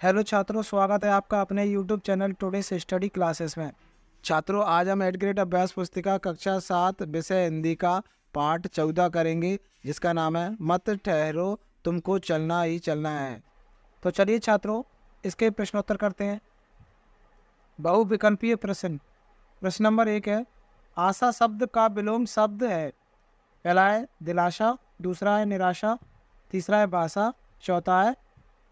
Hello छात्रों, स्वागत है आपका अपने YouTube channel today's study classes में। छात्रों, आज हम 8th ग्रेड अभ्यास पुस्तिका कक्षा 7 विषय हिंदी का पाठ 14 करेंगे, जिसका नाम है मत ठहरो तुमको चलना ही चलना है। तो चलिए छात्रों, इसके प्रश्नोत्तर करते हैं। बहुविकल्पीय प्रश्न। प्रश्न नंबर 1 है, आशा शब्द का विलोम शब्द है। पहला है दिलासा, दूसरा है निराशा, तीसरा है भाषा, चौथा है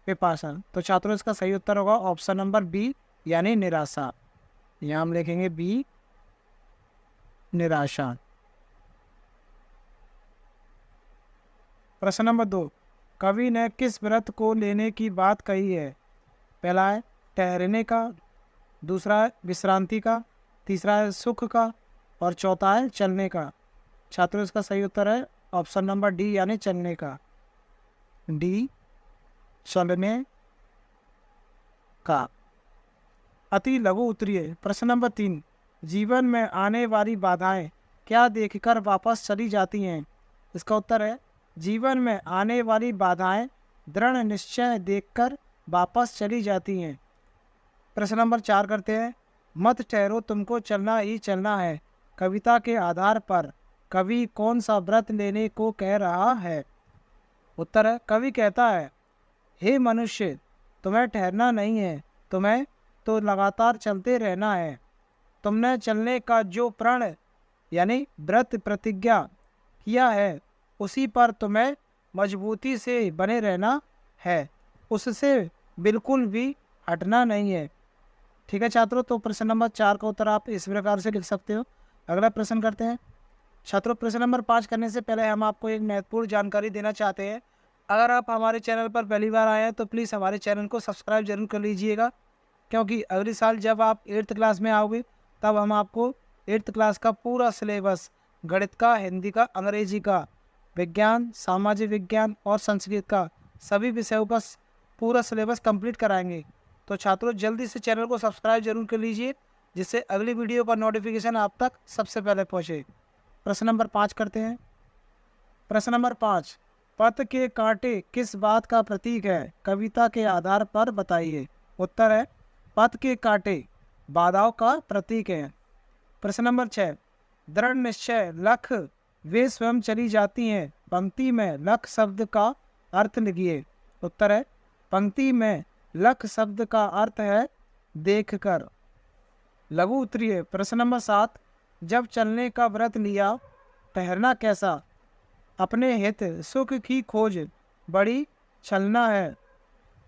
पिपासा। तो छात्रों, इसका सही उत्तर होगा ऑप्शन नंबर बी, यानी निराशा। यहाँ हम लिखेंगे बी, निराशा। प्रश्न नंबर 2, कवि ने किस व्रत को लेने की बात कही है। पहला है ठहरने का, दूसरा है विश्रांति का, तीसरा है सुख का और चौथा है चलने का। छात्रों, इसका सही उत्तर है ऑप्शन नंबर डी, यानी चलने का। डी, चलने का। अति लघु उत्तरीय। प्रश्न नंबर 3, जीवन में आने वाली बाधाएं क्या देखकर वापस चली जाती हैं। इसका उत्तर है जीवन में आने वाली बाधाएं दृढ़ निश्चय देखकर वापस चली जाती हैं। प्रश्न नंबर 4 करते हैं, मत ठहरो तुमको चलना ही चलना है। कविता के आधार पर कवि कौन सा व्रत लेने को कह रहा है। उत्तर है, कवि कहता है, हे मनुष्य, तुम्हें ठहरना नहीं है, तुम्हें तो लगातार चलते रहना है। तुमने चलने का जो प्रण यानी व्रत प्रतिज्ञा किया है, उसी पर तुम्हें मजबूती से बने रहना है, उससे बिल्कुल भी हटना नहीं है। ठीक है छात्रों, तो प्रश्न नंबर 4 का उत्तर आप इस प्रकार से लिख सकते हो। अगला प्रश्न करते हैं। छात्रों, प्रश्न नंबर 5 करने से पहले हम आपको एक महत्वपूर्ण जानकारी देना चाहते हैं। अगर आप हमारे चैनल पर पहली बार आए हैं तो प्लीज़ हमारे चैनल को सब्सक्राइब जरूर कर लीजिएगा, क्योंकि अगले साल जब आप 8th क्लास में आओगे तब हम आपको 8th क्लास का पूरा सिलेबस, गणित का, हिंदी का, अंग्रेजी का, विज्ञान, सामाजिक विज्ञान और संस्कृत का, सभी विषयों का पूरा सिलेबस कंप्लीट कराएंगे। तो छात्रों, जल्दी से चैनल को सब्सक्राइब जरूर कर लीजिए, जिससे अगली वीडियो का नोटिफिकेशन आप तक सबसे पहले पहुँचे। प्रश्न नंबर 5 करते हैं। प्रश्न नंबर 5, पथ के कांटे किस बात का प्रतीक है, कविता के आधार पर बताइए। उत्तर है, पथ के कांटे बाधाओं का प्रतीक है। प्रश्न नंबर 6, दृढ़ निश्चय लख वे स्वयं चली जाती हैं, पंक्ति में लख शब्द का अर्थ लिखिए। उत्तर है, पंक्ति में लख शब्द का अर्थ है देखकर। लघु उत्तरीय। प्रश्न नंबर 7, जब चलने का व्रत लिया, ठहरना कैसा। अपने हित सुख की खोज बड़ी छलना है,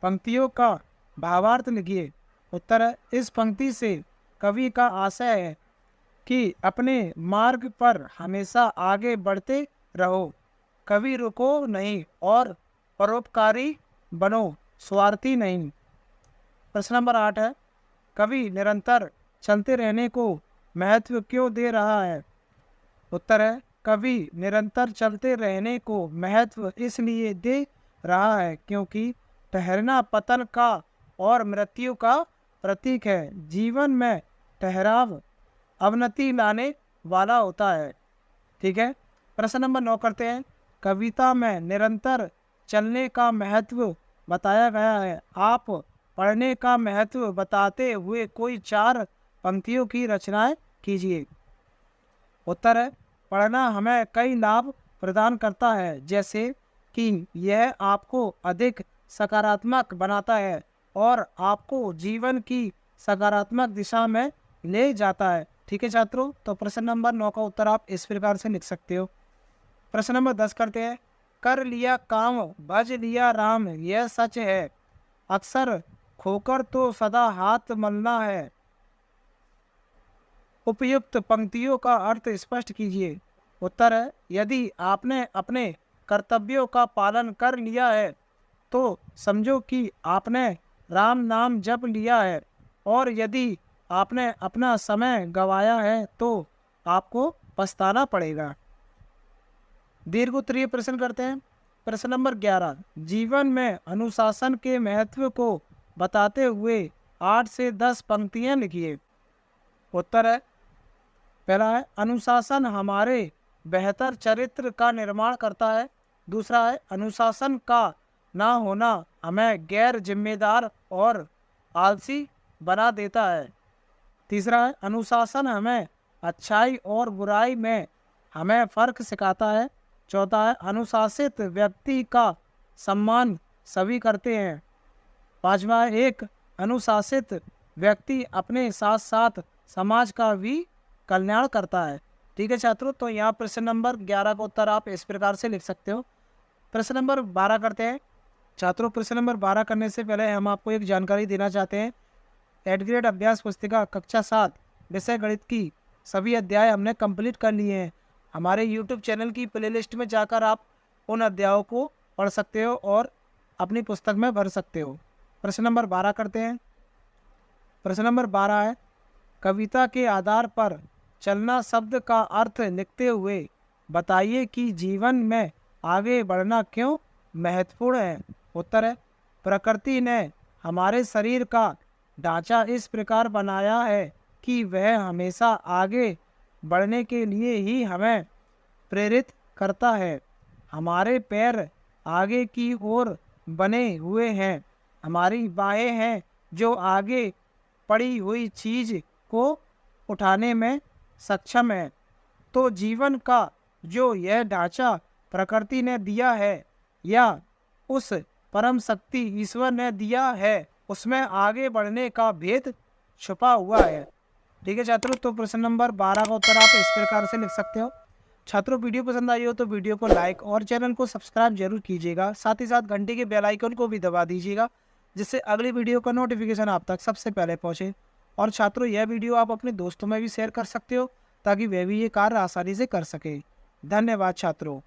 पंक्तियों का भावार्थ लिखिए। उत्तर है, इस पंक्ति से कवि का आशय है कि अपने मार्ग पर हमेशा आगे बढ़ते रहो, कभी रुको नहीं और परोपकारी बनो, स्वार्थी नहीं। प्रश्न नंबर 8 है, कवि निरंतर चलते रहने को महत्व क्यों दे रहा है। उत्तर है, कवि निरंतर चलते रहने को महत्व इसलिए दे रहा है क्योंकि ठहरना पतन का और मृत्यु का प्रतीक है। जीवन में ठहराव अवनति लाने वाला होता है। ठीक है। प्रश्न नंबर 9 करते हैं। कविता में निरंतर चलने का महत्व बताया गया है, आप पढ़ने का महत्व बताते हुए कोई 4 पंक्तियों की रचनाएं कीजिए। उत्तर है, पढ़ना हमें कई लाभ प्रदान करता है, जैसे कि यह आपको अधिक सकारात्मक बनाता है और आपको जीवन की सकारात्मक दिशा में ले जाता है। ठीक है छात्रों, तो प्रश्न नंबर 9 का उत्तर आप इस प्रकार से लिख सकते हो। प्रश्न नंबर 10 करते हैं। कर लिया काम भज लिया राम, यह सच है, अक्सर खोकर तो सदा हाथ मलना है। उपयुक्त पंक्तियों का अर्थ स्पष्ट कीजिए। उत्तर है, यदि आपने अपने कर्तव्यों का पालन कर लिया है तो समझो कि आपने राम नाम जप लिया है, और यदि आपने अपना समय गंवाया है तो आपको पछताना पड़ेगा। दीर्घ उत्तरीय प्रश्न करते हैं। प्रश्न नंबर 11, जीवन में अनुशासन के महत्व को बताते हुए 8 से 10 पंक्तियां लिखिए। उत्तर है, पहला है, अनुशासन हमारे बेहतर चरित्र का निर्माण करता है। दूसरा है, अनुशासन का ना होना हमें गैर जिम्मेदार और आलसी बना देता है। तीसरा है अनुशासन हमें अच्छाई और बुराई में हमें फर्क सिखाता है। चौथा है अनुशासित व्यक्ति का सम्मान सभी करते हैं। पांचवा है एक अनुशासित व्यक्ति अपने साथ साथ समाज का भी कल्याण करता है। ठीक है छात्रों, तो यहाँ प्रश्न नंबर 11 का उत्तर आप इस प्रकार से लिख सकते हो। प्रश्न नंबर 12 करते हैं छात्रों। प्रश्न नंबर 12 करने से पहले हम आपको एक जानकारी देना चाहते हैं। 8th ग्रेड अभ्यास पुस्तिका कक्षा 7 विषय गणित की सभी अध्याय हमने कंप्लीट कर लिए हैं। हमारे YouTube चैनल की प्लेलिस्ट में जाकर आप उन अध्यायों को पढ़ सकते हो और अपनी पुस्तक में भर सकते हो। प्रश्न नंबर 12 करते हैं। प्रश्न नंबर 12 है कविता के आधार पर चलना शब्द का अर्थ लिखते हुए बताइए कि जीवन में आगे बढ़ना क्यों महत्वपूर्ण है। उत्तर है प्रकृति ने हमारे शरीर का ढांचा इस प्रकार बनाया है कि वह हमेशा आगे बढ़ने के लिए ही हमें प्रेरित करता है। हमारे पैर आगे की ओर बने हुए हैं, हमारी बाहें हैं जो आगे पड़ी हुई चीज को उठाने में सक्षम है। तो जीवन का जो यह ढांचा प्रकृति ने दिया है या उस परम शक्ति ईश्वर ने दिया है उसमें आगे बढ़ने का भेद छुपा हुआ है। ठीक है छात्रों, तो प्रश्न नंबर 12 का उत्तर आप इस प्रकार से लिख सकते हो। छात्रों वीडियो पसंद आई हो तो वीडियो को लाइक और चैनल को सब्सक्राइब जरूर कीजिएगा। साथ ही साथ घंटे के बेल आइकन को भी दबा दीजिएगा जिससे अगली वीडियो का नोटिफिकेशन आप तक सबसे पहले पहुंचे। और छात्रों यह वीडियो आप अपने दोस्तों में भी शेयर कर सकते हो ताकि वे भी ये कार्य आसानी से कर सके। धन्यवाद छात्रों।